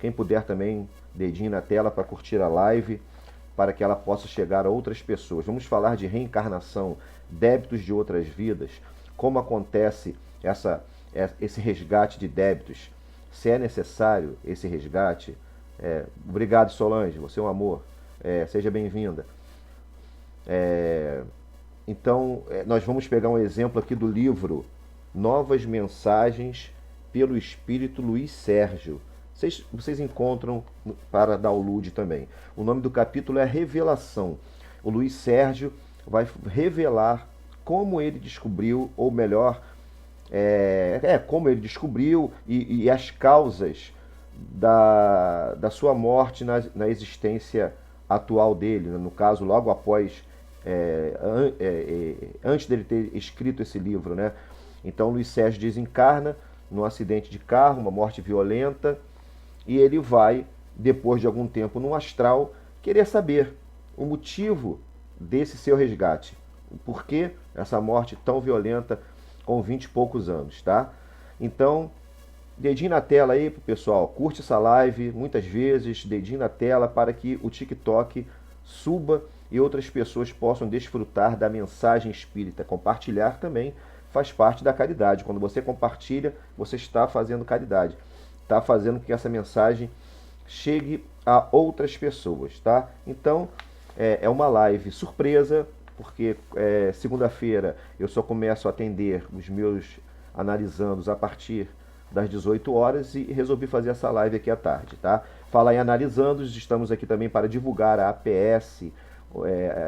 Quem puder também, dedinho na tela para curtir a live, para que ela possa chegar a outras pessoas. Vamos falar de reencarnação, débitos de outras vidas, como acontece esse resgate de débitos, se é necessário esse resgate. Obrigado, Solange, você é um amor. Seja bem-vinda. Então, nós vamos pegar um exemplo aqui do livro Novas Mensagens pelo Espírito Luiz Sérgio. Vocês encontram para download também. O nome do capítulo é Revelação. O Luiz Sérgio vai revelar como ele descobriu, ou melhor, como ele descobriu e as causas da sua morte na existência atual dele, né? No caso, logo após, antes dele ter escrito esse livro, né? Então, Luiz Sérgio desencarna num acidente de carro, uma morte violenta, e ele vai, depois de algum tempo no astral, querer saber o motivo desse seu resgate. Por que essa morte tão violenta com 20 e poucos anos, tá? Então, dedinho na tela aí pro pessoal, curte essa live muitas vezes, dedinho na tela para que o TikTok suba e outras pessoas possam desfrutar da mensagem espírita. Compartilhar também faz parte da caridade. Quando você compartilha, você está fazendo caridade. Está fazendo com que essa mensagem chegue a outras pessoas, tá? Então, é uma live surpresa, porque segunda-feira eu só começo a atender os meus analisandos a partir das 18 horas e resolvi fazer essa live aqui à tarde, tá? Falar em analisandos, estamos aqui também para divulgar a APS,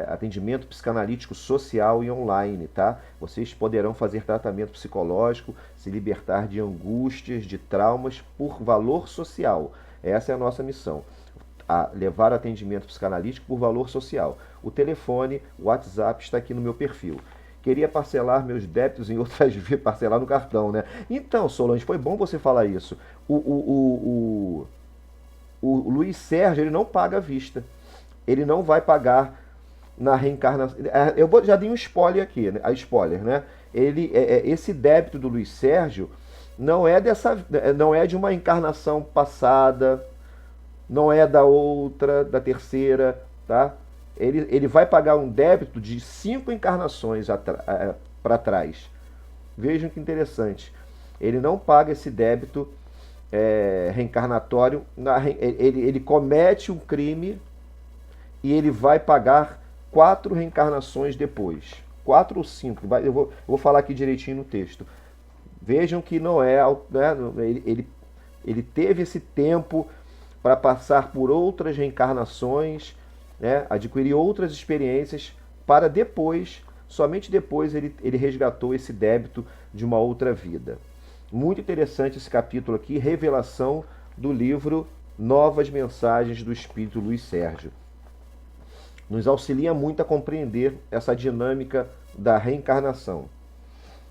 atendimento psicanalítico social e online, tá? Vocês poderão fazer tratamento psicológico, se libertar de angústias, de traumas por valor social. Essa é a nossa missão, levar atendimento psicanalítico por valor social. O telefone, o WhatsApp está aqui no meu perfil. Queria parcelar meus débitos em outras vias, parcelar no cartão, né? Então, Solange, foi bom você falar isso. O Luiz Sérgio, ele não paga à vista. Ele não vai pagar na reencarnação. Já dei um spoiler aqui, né? Spoiler, né? Esse débito do Luiz Sérgio não é de uma encarnação passada, não é da outra, da terceira, tá? Ele vai pagar um débito de 5 encarnações para trás. Vejam que interessante. Ele não paga esse débito reencarnatório. Ele comete um crime e ele vai pagar 4 reencarnações depois. 4 ou 5. Eu vou falar aqui direitinho no texto. Vejam que não é... Né, ele teve esse tempo para passar por outras reencarnações, né, adquirir outras experiências, para depois, somente depois, ele resgatou esse débito de uma outra vida. Muito interessante esse capítulo aqui, revelação do livro Novas Mensagens do Espírito Luiz Sérgio. Nos auxilia muito a compreender essa dinâmica da reencarnação.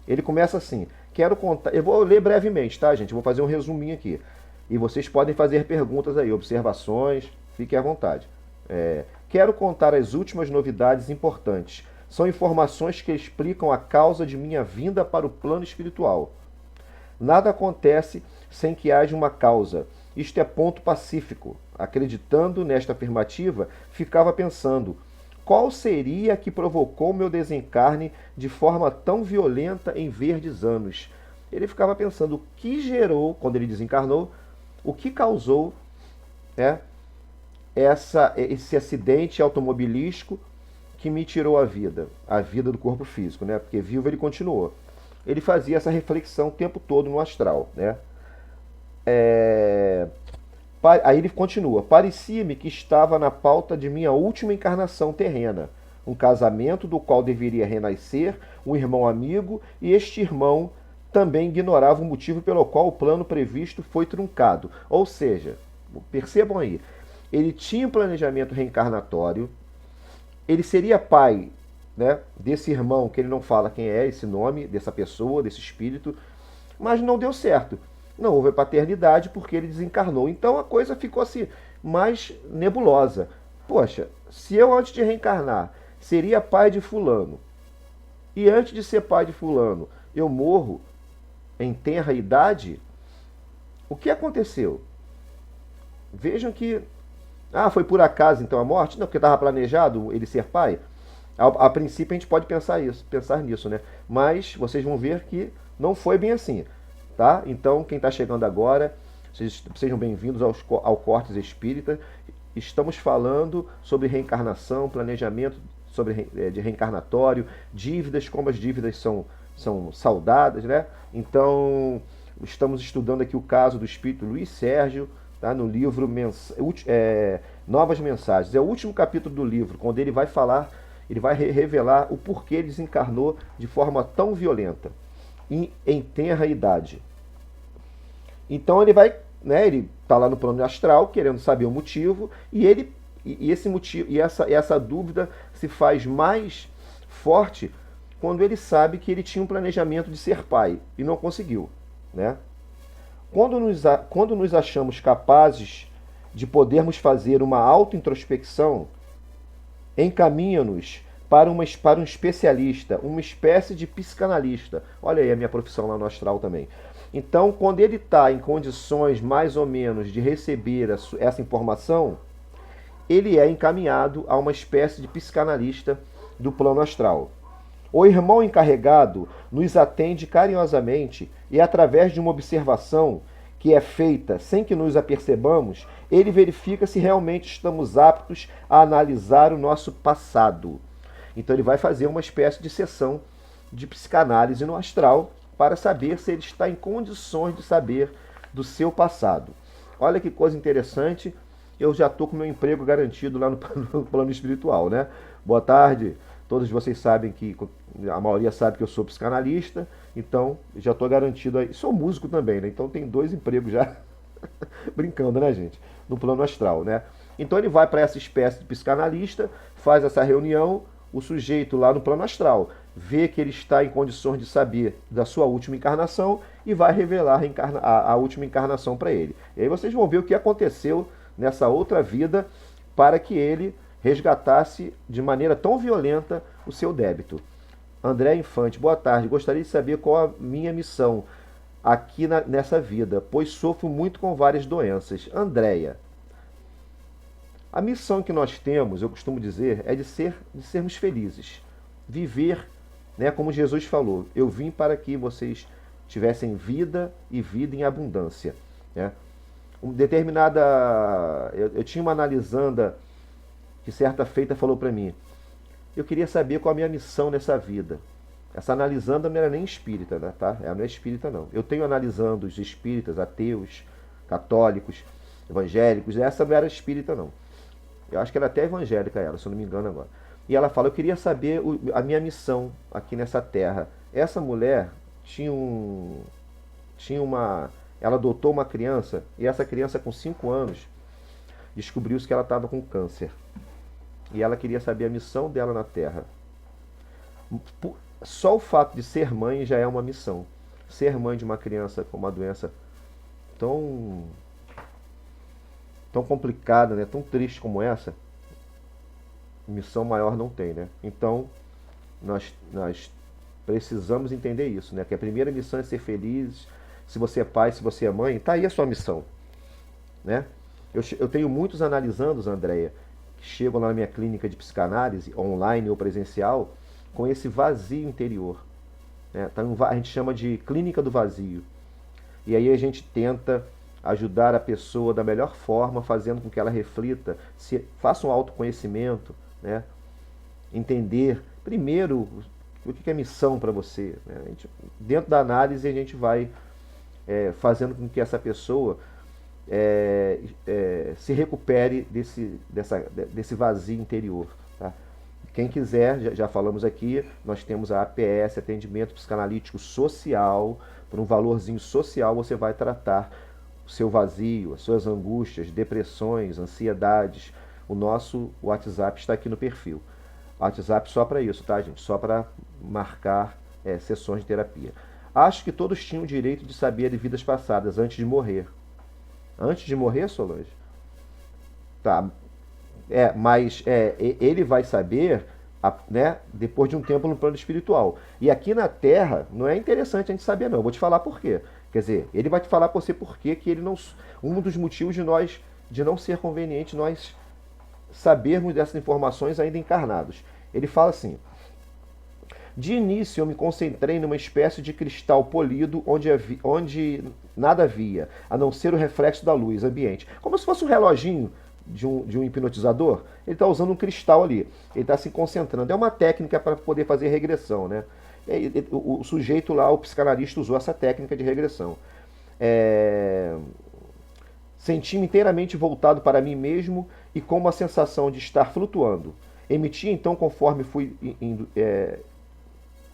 Ele começa assim, quero contar... Eu vou ler brevemente, tá, gente? Eu vou fazer um resuminho aqui. E vocês podem fazer perguntas aí, observações, fiquem à vontade. Quero contar as últimas novidades importantes. São informações que explicam a causa de minha vinda para o plano espiritual. Nada acontece sem que haja uma causa. Isto é ponto pacífico. Acreditando nesta afirmativa, ficava pensando, qual seria a que provocou meu desencarne de forma tão violenta em verdes anos? Ele ficava pensando o que gerou, quando ele desencarnou, o que causou esse acidente automobilístico que me tirou a vida do corpo físico, né? Porque vivo ele continuou. Ele fazia essa reflexão o tempo todo no astral, né? Aí ele continua. Parecia-me que estava na pauta de minha última encarnação terrena. Um casamento do qual deveria renascer um irmão amigo, e este irmão também ignorava o motivo pelo qual o plano previsto foi truncado. Ou seja, percebam aí, ele tinha um planejamento reencarnatório, ele seria pai, né, desse irmão, que ele não fala quem é esse nome, dessa pessoa, desse espírito, mas não deu certo. Não houve paternidade porque ele desencarnou. Então a coisa ficou assim, mais nebulosa. Poxa, se eu antes de reencarnar seria pai de fulano, e antes de ser pai de fulano eu morro em tenra idade, o que aconteceu? Vejam que, foi por acaso então a morte? Não, porque estava planejado ele ser pai. A princípio a gente pode pensar nisso, né? Mas vocês vão ver que não foi bem assim, tá? Então quem está chegando agora, sejam bem-vindos ao Cortes Espírita. Estamos falando sobre reencarnação, planejamento de reencarnatório, dívidas, como as dívidas são saudadas, né? Então, estamos estudando aqui o caso do espírito Luiz Sérgio, tá? No livro Novas Mensagens. É o último capítulo do livro, quando ele vai falar, ele vai revelar o porquê ele desencarnou de forma tão violenta, em tenra idade. Então ele vai, né, ele está lá no plano astral, querendo saber o motivo, e esse motivo, e essa dúvida se faz mais forte quando ele sabe que ele tinha um planejamento de ser pai e não conseguiu, né? Quando nos achamos capazes de podermos fazer uma autointrospecção, encaminha-nos para um especialista, uma espécie de psicanalista. Olha aí a minha profissão lá no astral também. Então, quando ele está em condições mais ou menos de receber essa informação, ele é encaminhado a uma espécie de psicanalista do plano astral. O irmão encarregado nos atende carinhosamente e, através de uma observação que é feita sem que nos apercebamos, ele verifica se realmente estamos aptos a analisar o nosso passado. Então ele vai fazer uma espécie de sessão de psicanálise no astral para saber se ele está em condições de saber do seu passado. Olha que coisa interessante, eu já estou com meu emprego garantido lá no plano espiritual, né? Boa tarde, todos vocês sabem que, a maioria sabe que eu sou psicanalista, então já estou garantido aí. Sou músico também, né? Então tem 2 empregos já, brincando, né, gente? No plano astral, né? Então ele vai para essa espécie de psicanalista, faz essa reunião, o sujeito lá no plano astral vê que ele está em condições de saber da sua última encarnação e vai revelar a última encarnação para ele. E aí vocês vão ver o que aconteceu nessa outra vida para que ele resgatasse de maneira tão violenta o seu débito. André Infante, boa tarde. Gostaria de saber qual a minha missão aqui nessa vida, pois sofro muito com várias doenças. Andréia, a missão que nós temos, eu costumo dizer, é de sermos felizes. Viver, né, como Jesus falou, eu vim para que vocês tivessem vida e vida em abundância. Né? Eu tinha uma analisanda que certa feita falou para mim, eu queria saber qual a minha missão nessa vida. Essa analisanda não era nem espírita, né, tá? Ela não é espírita, não. Eu tenho analisandos espíritas, ateus, católicos, evangélicos, essa não era espírita, não. Eu acho que ela é até evangélica, ela, se eu não me engano agora. E ela fala, eu queria saber a minha missão aqui nessa terra. Essa mulher ela adotou uma criança, e essa criança com 5 anos descobriu-se que ela estava com câncer. E ela queria saber a missão dela na Terra. Só o fato de ser mãe já é uma missão. Ser mãe de uma criança com uma doença tão complicada, né? Tão triste como essa, missão maior não tem, né? Então, nós precisamos entender isso, né? Que a primeira missão é ser feliz. Se você é pai, se você é mãe, tá aí a sua missão, né? Eu tenho muitos analisandos, Andréia, que chegam lá na minha clínica de psicanálise, online ou presencial, com esse vazio interior. Né? A gente chama de clínica do vazio. E aí a gente tenta ajudar a pessoa da melhor forma, fazendo com que ela reflita, faça um autoconhecimento, né? Entender, primeiro, o que é missão para você. Né? Dentro da análise, a gente vai fazendo com que essa pessoa se recupere desse vazio interior. Tá? Quem quiser, já falamos aqui, nós temos a APS, Atendimento Psicanalítico Social. Por um valorzinho social, você vai tratar o seu vazio, as suas angústias, depressões, ansiedades. O nosso WhatsApp está aqui no perfil. WhatsApp só para isso, tá, gente? Só para marcar sessões de terapia. Acho que todos tinham o direito de saber de vidas passadas antes de morrer. Antes de morrer, Solange? Tá. Mas ele vai saber, né, depois de um tempo no plano espiritual. E aqui na Terra, não é interessante a gente saber, não. Eu vou te falar por quê. Quer dizer, ele vai te falar para você por quê, que ele não. Um dos motivos de nós de não ser conveniente nós sabermos dessas informações ainda encarnados. Ele fala assim: de início eu me concentrei numa espécie de cristal polido onde nada havia, a não ser o reflexo da luz ambiente. Como se fosse um reloginho de um hipnotizador. Ele está usando um cristal ali, ele está se concentrando. É uma técnica para poder fazer regressão, né? O sujeito lá, o psicanalista, usou essa técnica de regressão. Senti-me inteiramente voltado para mim mesmo e com uma sensação de estar flutuando. Emiti então, conforme fui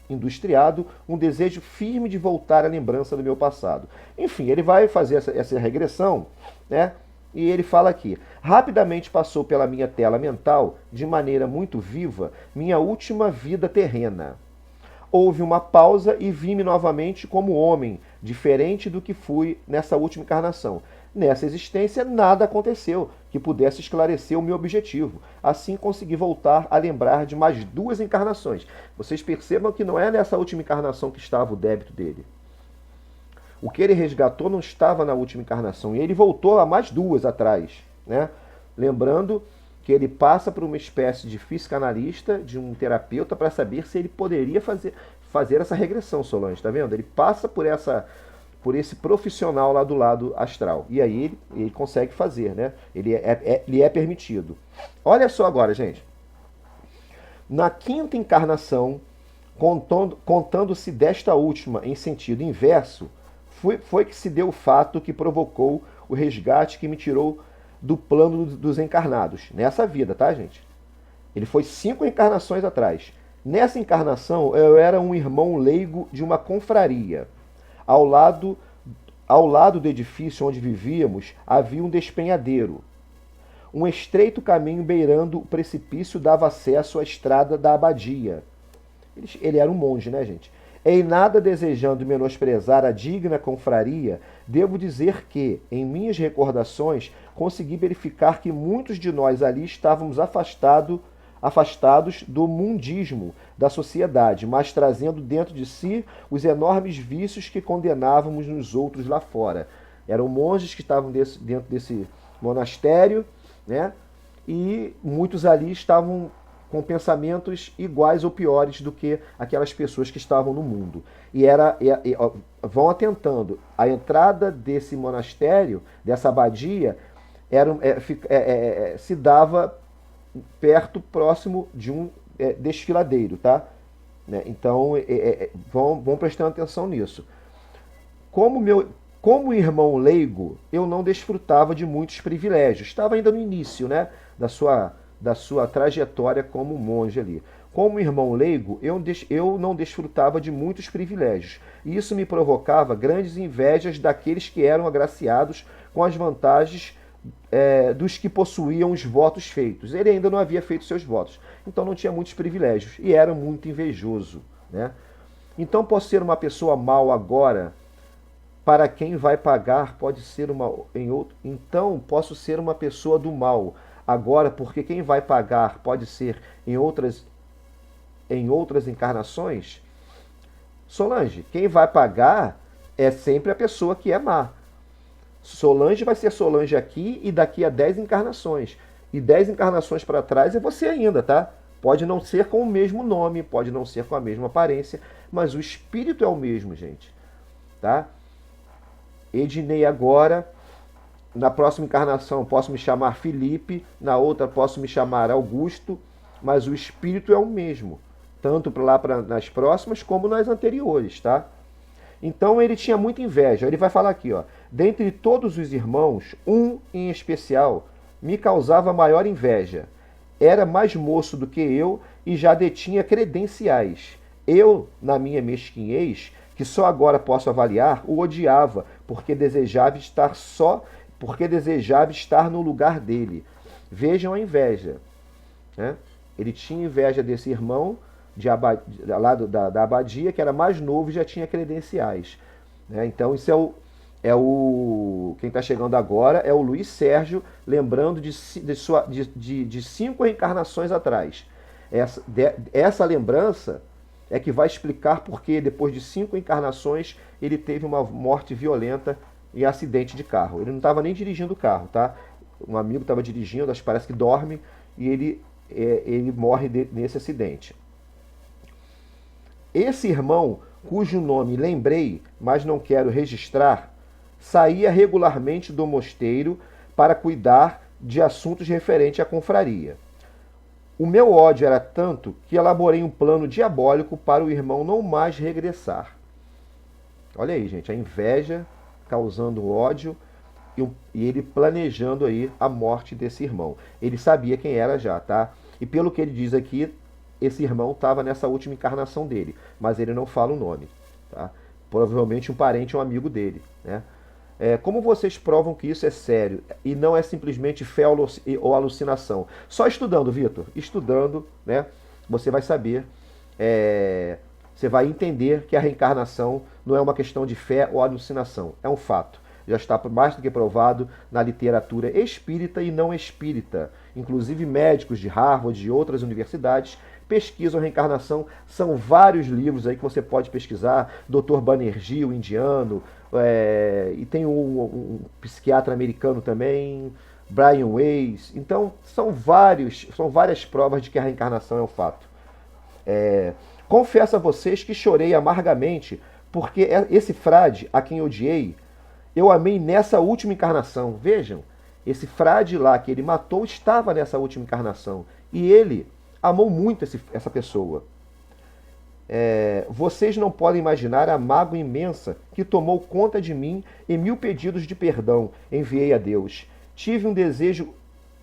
industriado, um desejo firme de voltar à lembrança do meu passado. Enfim, ele vai fazer essa regressão, né? E ele fala aqui: rapidamente passou pela minha tela mental, de maneira muito viva, minha última vida terrena. Houve uma pausa e vi-me novamente como homem, diferente do que fui nessa última encarnação. Nessa existência, nada aconteceu que pudesse esclarecer o meu objetivo. Assim, consegui voltar a lembrar de mais 2 encarnações. Vocês percebam que não é nessa última encarnação que estava o débito dele. O que ele resgatou não estava na última encarnação. E ele voltou a mais 2 atrás, né? Lembrando que ele passa por uma espécie de psicanalista, de um terapeuta, para saber se ele poderia fazer essa regressão, Solange. Está vendo? Ele passa por esse profissional lá do lado astral. E aí ele consegue fazer, né? Ele é permitido. Olha só agora, gente. Na 5ª encarnação, contando-se desta última em sentido inverso, foi que se deu o fato que provocou o resgate que me tirou do plano dos encarnados. Nessa vida, tá, gente? Ele foi 5 encarnações atrás. Nessa encarnação, eu era um irmão leigo de uma confraria. Ao lado do edifício onde vivíamos, havia um despenhadeiro. Um estreito caminho beirando o precipício dava acesso à estrada da abadia. Ele era um monge, né, gente? Em nada desejando menosprezar a digna confraria, devo dizer que, em minhas recordações, consegui verificar que muitos de nós ali estávamos afastados do mundismo da sociedade, mas trazendo dentro de si os enormes vícios que condenávamos nos outros lá fora. Eram monges que estavam dentro desse monastério, né? E muitos ali estavam com pensamentos iguais ou piores do que aquelas pessoas que estavam no mundo. Vão atentando. A entrada desse monastério, dessa abadia, se dava próximo de um desfiladeiro, tá? Né? Então, vão prestando atenção nisso. Como irmão leigo, eu não desfrutava de muitos privilégios. Estava ainda no início, né, da sua trajetória como monge ali. Como irmão leigo, eu não desfrutava de muitos privilégios. E isso me provocava grandes invejas daqueles que eram agraciados com as vantagens dos que possuíam os votos feitos. Ele ainda não havia feito seus votos, então não tinha muitos privilégios e era muito invejoso, né? Então posso ser uma pessoa mal agora, para quem vai pagar pode ser então posso ser uma pessoa do mal agora, porque quem vai pagar pode ser em outras encarnações. Solange, quem vai pagar é sempre a pessoa que é má. Solange vai ser Solange aqui e daqui a 10 encarnações. E 10 encarnações para trás é você ainda, tá? Pode não ser com o mesmo nome, pode não ser com a mesma aparência, mas o espírito é o mesmo, gente. Tá? Ednei agora, na próxima encarnação posso me chamar Felipe, na outra posso me chamar Augusto, mas o espírito é o mesmo, tanto nas próximas como nas anteriores, tá? Então ele tinha muita inveja. Ele vai falar aqui, ó: dentre todos os irmãos, um em especial me causava maior inveja. Era mais moço do que eu e já detinha credenciais. Eu, na minha mesquinhez, que só agora posso avaliar, o odiava, porque desejava estar no lugar dele. Vejam a inveja, né? Ele tinha inveja desse irmão lá da abadia, que era mais novo e já tinha credenciais, né? Então isso quem está chegando agora é o Luiz Sérgio, lembrando de 5 reencarnações atrás. Essa lembrança é que vai explicar porque depois de 5 encarnações ele teve uma morte violenta em acidente de carro. Ele não estava nem dirigindo o carro, tá? um amigo estava dirigindo, acho que parece que dorme, e ele morre nesse acidente. Esse irmão, cujo nome lembrei, mas não quero registrar, saía regularmente do mosteiro para cuidar de assuntos referentes à confraria. O meu ódio era tanto que elaborei um plano diabólico para o irmão não mais regressar. Olha aí, gente, a inveja causando ódio e ele planejando aí a morte desse irmão. Ele sabia quem era já, tá? E pelo que ele diz aqui, esse irmão estava nessa última encarnação dele, mas ele não fala o nome, tá? Provavelmente um parente, um amigo dele, né? Como vocês provam que isso é sério e não é simplesmente fé ou alucinação? Só estudando, Vitor. Estudando, né? Você vai saber, você vai entender que a reencarnação não é uma questão de fé ou alucinação. É um fato. Já está mais do que provado na literatura espírita e não espírita. Inclusive médicos de Harvard e de outras universidades pesquisam a reencarnação. São vários livros aí que você pode pesquisar. Dr. Banerjee, o indiano, e tem um psiquiatra americano também, Brian Weiss. Então, são várias provas de que a reencarnação é um fato. Confesso a vocês que chorei amargamente porque esse frade, a quem odiei, eu amei nessa última encarnação. Vejam, esse frade lá que ele matou estava nessa última encarnação. E ele amou muito essa pessoa. Vocês não podem imaginar a mágoa imensa que tomou conta de mim e 1000 pedidos de perdão enviei a Deus. Tive um desejo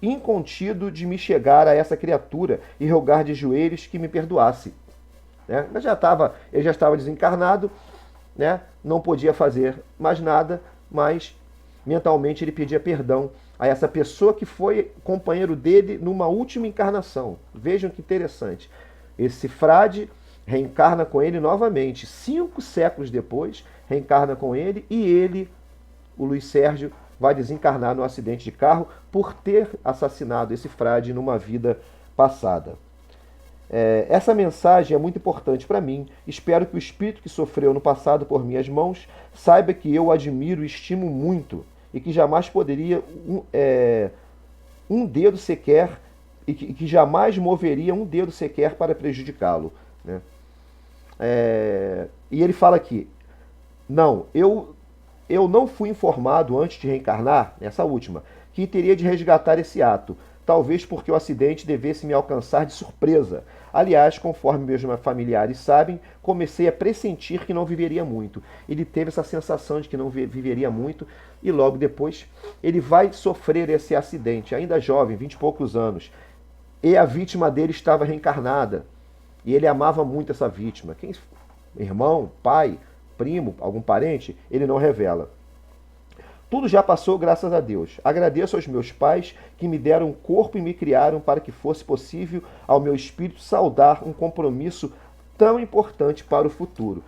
incontido de me chegar a essa criatura e rogar de joelhos que me perdoasse. Né? Ele já estava desencarnado, né? Não podia fazer mais nada, mas mentalmente ele pedia perdão a essa pessoa que foi companheiro dele numa última encarnação. Vejam que interessante. Esse frade reencarna com ele novamente. 5 séculos depois, reencarna com ele e ele, o Luiz Sérgio, vai desencarnar no acidente de carro por ter assassinado esse frade numa vida passada. Essa mensagem é muito importante para mim. Espero que o espírito que sofreu no passado por minhas mãos saiba que eu o admiro e estimo muito e que jamais poderia um dedo sequer e que jamais moveria um dedo sequer para prejudicá-lo, né? E ele fala aqui, não, eu não fui informado antes de reencarnar, nessa última, que teria de resgatar esse ato, talvez porque o acidente devesse me alcançar de surpresa. Aliás, conforme meus familiares sabem, comecei a pressentir que não viveria muito. Ele teve essa sensação de que não viveria muito e logo depois ele vai sofrer esse acidente, ainda jovem, 20 e poucos anos. E a vítima dele estava reencarnada. E ele amava muito essa vítima. Irmão, pai, primo, algum parente, ele não revela. Tudo já passou, graças a Deus. Agradeço aos meus pais que me deram um corpo e me criaram para que fosse possível ao meu espírito saudar um compromisso tão importante para o futuro.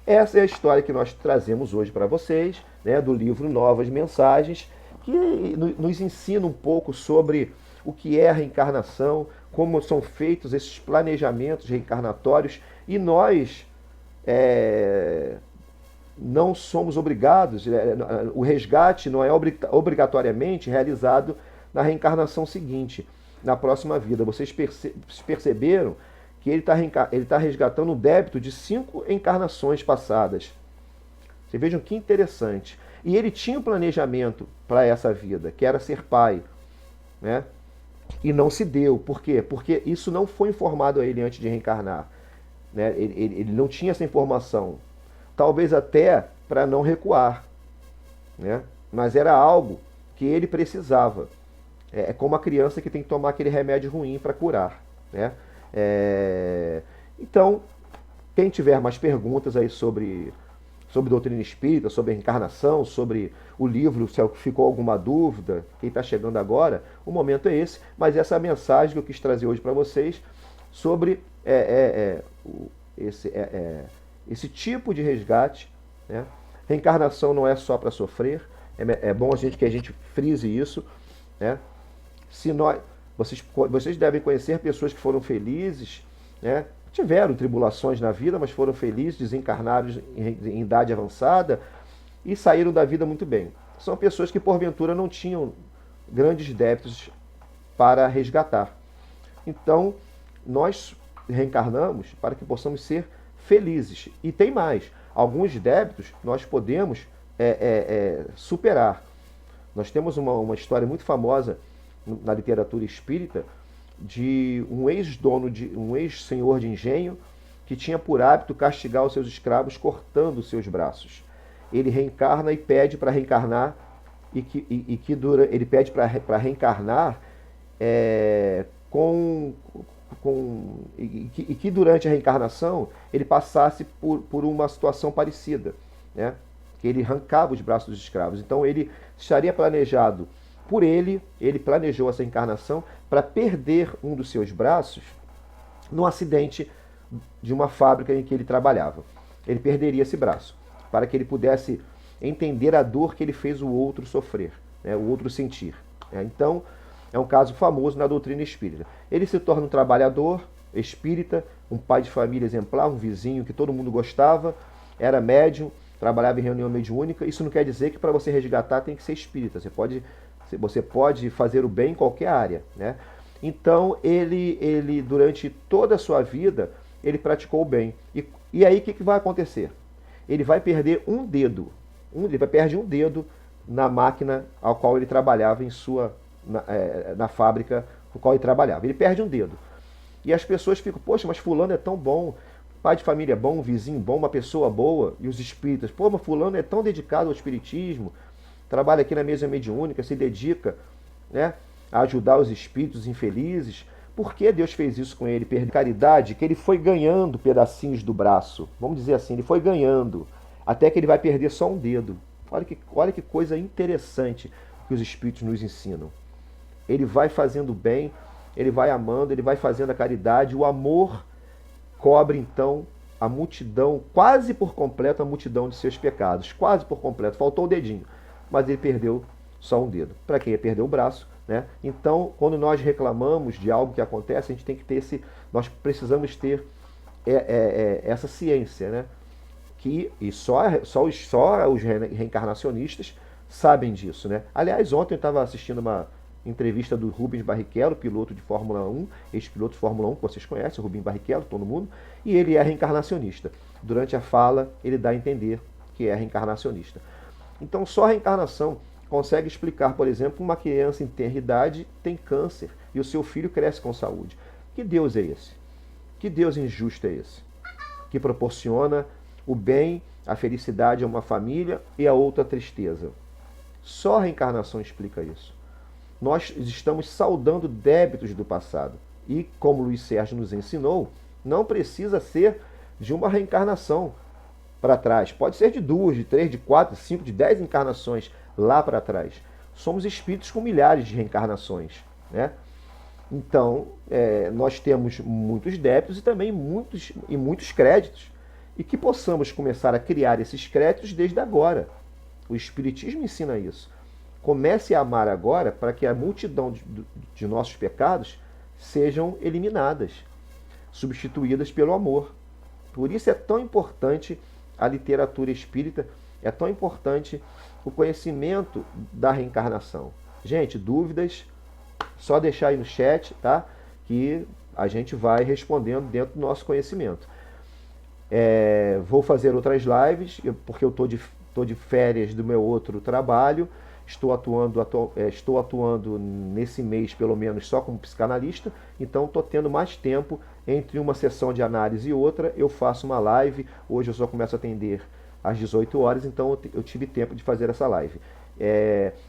Essa é a história que nós trazemos hoje para vocês, né, do livro Novas Mensagens, que nos ensina um pouco sobre o que é a reencarnação, como são feitos esses planejamentos reencarnatórios, e nós não somos obrigados, o resgate não é obrigatoriamente realizado na reencarnação seguinte, na próxima vida. Vocês perceberam que ele está resgatando o débito de 5 encarnações passadas. Vocês vejam que interessante. E ele tinha um planejamento para essa vida, que era ser pai, né? E não se deu. Por quê? Porque isso não foi informado a ele antes de reencarnar, né? Ele não tinha essa informação. Talvez até para não recuar, né? Mas era algo que ele precisava. É como a criança que tem que tomar aquele remédio ruim para curar, né? Então, quem tiver mais perguntas aí sobre doutrina espírita, sobre a reencarnação, sobre o livro, se ficou alguma dúvida, quem está chegando agora, o momento é esse. Mas essa é a mensagem que eu quis trazer hoje para vocês sobre esse tipo de resgate, né? Reencarnação não é só para sofrer, é bom que a gente frise isso, né? Vocês devem conhecer pessoas que foram felizes, né? Tiveram tribulações na vida, mas foram felizes, desencarnaram em idade avançada e saíram da vida muito bem. São pessoas que porventura não tinham grandes débitos para resgatar. Então, nós reencarnamos para que possamos ser felizes. E tem mais, alguns débitos nós podemos superar. Nós temos uma história muito famosa na literatura espírita de um ex-dono, um ex-senhor de engenho que tinha por hábito castigar os seus escravos cortando os seus braços. Ele reencarna e pede para reencarnar ele pede para reencarnar que durante a reencarnação ele passasse por uma situação parecida, né? Que ele arrancava os braços dos escravos. Então ele estaria planejado por ele planejou essa encarnação para perder um dos seus braços num acidente de uma fábrica em que ele trabalhava. Ele perderia esse braço, para que ele pudesse entender a dor que ele fez o outro sofrer, né, o outro sentir. Então, é um caso famoso na doutrina espírita. Ele se torna um trabalhador espírita, um pai de família exemplar, um vizinho que todo mundo gostava, era médium, trabalhava em reunião mediúnica. Isso não quer dizer que para você resgatar tem que ser espírita. Você pode fazer o bem em qualquer área, né? Então, ele durante toda a sua vida, ele praticou o bem. E aí, o que vai acontecer? Ele vai perder um dedo. Ele vai perder um dedo na máquina ao qual ele trabalhava na fábrica no qual ele trabalhava. Ele perde um dedo. E as pessoas ficam, poxa, mas fulano é tão bom, pai de família bom, um vizinho bom, uma pessoa boa. E os espíritas, pô, mas fulano é tão dedicado ao espiritismo, trabalha aqui na mesa mediúnica, se dedica, né, a ajudar os espíritos infelizes. Por que Deus fez isso com ele? Perdeu caridade, que ele foi ganhando pedacinhos do braço. Vamos dizer assim, ele foi ganhando, até que ele vai perder só um dedo. Olha que coisa interessante que os espíritos nos ensinam. Ele vai fazendo bem, ele vai amando, ele vai fazendo a caridade. O amor cobre, então, a multidão, quase por completo, a multidão de seus pecados. Quase por completo. Faltou o dedinho, mas ele perdeu só um dedo. Para quem ia perder o braço, né? Então, quando nós reclamamos de algo que acontece, a gente tem que ter nós precisamos ter essa ciência, né? E só os reencarnacionistas sabem disso, né? Aliás, ontem eu estava assistindo uma entrevista do Rubens Barrichello, piloto de Fórmula 1, ex-piloto de Fórmula 1, que vocês conhecem, o Rubens Barrichello, todo mundo, e ele é reencarnacionista. Durante a fala, ele dá a entender que é reencarnacionista. Então, só a reencarnação consegue explicar, por exemplo, uma criança em tenra idade tem câncer e o seu filho cresce com saúde. Que Deus é esse? Que Deus injusto é esse? Que proporciona o bem, a felicidade a uma família e a outra a tristeza. Só a reencarnação explica isso. Nós estamos saudando débitos do passado. E, como Luiz Sérgio nos ensinou, não precisa ser de uma reencarnação para trás. Pode ser de 2, de 3, de 4, de 5, de 10 encarnações lá para trás. Somos espíritos com milhares de reencarnações, né? Então, nós temos muitos débitos e também muitos créditos. E que possamos começar a criar esses créditos desde agora. O Espiritismo ensina isso. Comece a amar agora para que a multidão de nossos pecados sejam eliminadas, substituídas pelo amor. Por isso é tão importante a literatura espírita, é tão importante o conhecimento da reencarnação. Gente, dúvidas, só deixar aí no chat, tá? Que a gente vai respondendo dentro do nosso conhecimento. Vou fazer outras lives, porque eu estou de férias do meu outro trabalho. Estou atuando nesse mês, pelo menos, só como psicanalista. Então, estou tendo mais tempo entre uma sessão de análise e outra. Eu faço uma live. Hoje eu só começo a atender às 18 horas, então eu tive tempo de fazer essa live.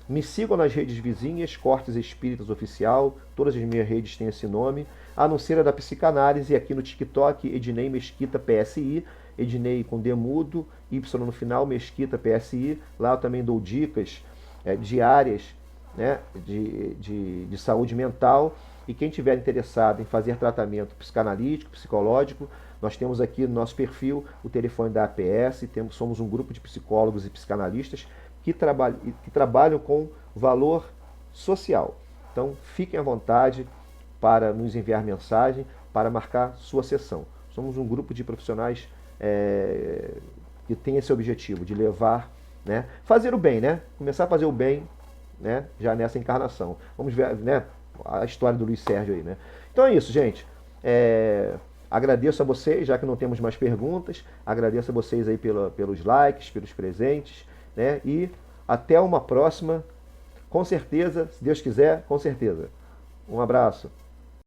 Me sigam nas redes vizinhas, Cortes Espíritas Oficial. Todas as minhas redes têm esse nome. A não ser a da psicanálise, aqui no TikTok, Ednei Mesquita PSI. Ednei com D mudo, Y no final, Mesquita PSI. Lá eu também dou dicas diárias, né, de saúde mental. E quem tiver interessado em fazer tratamento psicanalítico, psicológico, nós temos aqui no nosso perfil o telefone da APS. Somos um grupo de psicólogos e psicanalistas que trabalham com valor social. Então, fiquem à vontade para nos enviar mensagem, para marcar sua sessão. Somos um grupo de profissionais que tem esse objetivo de levar, né, fazer o bem, né? Começar a fazer o bem né, já nessa encarnação. Vamos ver, né, a história do Luiz Sérgio aí, né? Então é isso, gente. Agradeço a vocês, já que não temos mais perguntas. Agradeço a vocês aí pelos likes, pelos presentes, né? E até uma próxima, com certeza, se Deus quiser, com certeza. Um abraço.